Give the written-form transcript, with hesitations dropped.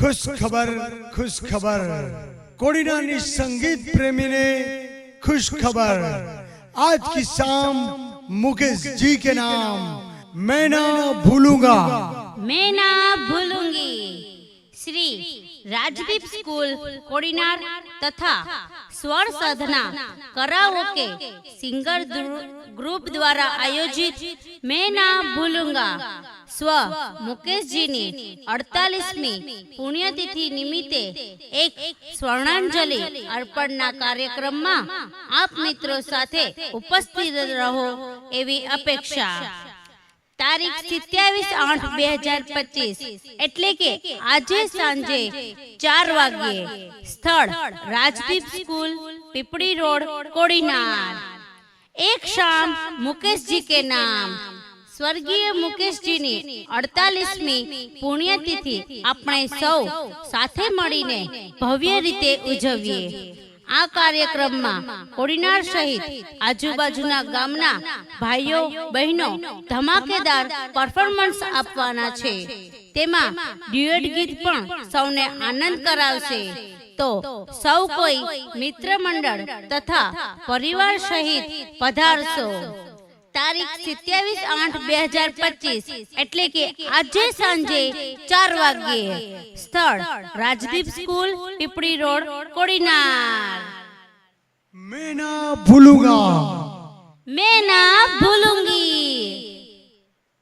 खुश खबर कोडिनानी संगीत प्रेमी ने खुश खबर। आज की शाम मुकेश जी के नाम मैं ना भूलूंगा, मैं ना भूलूंगी। श्री राजदीप स्कूल कोडिनार तथा स्वर साधना कराओके सिंगर ग्रुप द्वारा आयोजित मैं ना भूलूंगा स्व मुकेश जी ની 48મી પુણ્યતિથિ નિમિત્તે એક સ્વર્ણાંજલિ અર્પણના કાર્યક્રમમાં આપ મિત્રો સાથે ઉપસ્થિત રહો એવી અપેક્ષા। તારીખ 27/8/2025 એટલે કે આજે સાંજે 4 વાગ્યે, સ્થળ રાજદીપ સ્કૂલ, પીપળી રોડ, કોડીનાર। एक शाम मुकेश जी के नाम। स्वर्गीय मुकेश जी ની 48મી પુણ્યતિથિ આપણે સૌ સાથે મળીને ભવ્ય રીતે ઉજવીએ। આ કાર્યક્રમમાં કોડીનાર સહિત આજુબાજુના ગામના ભાઈઓ બહેનો ધમાકેદાર પરફોર્મન્સ આપવાના છે। તેમાં ડ્યુએટ ગીત પણ સૌને આનંદ કરાવશે। तो सौ कोई मित्र मंडल तथा परिवार सहित पधारशो। तारीख 27/8/2025 એટલે કે આજે સાંજે 4 વાગ્યે, સ્થળ રાજદીપ સ્કૂલ, પીપળી રોડ, કોડીનાર। मैं ना भूलूंगा, मैं ना भूलूंगी।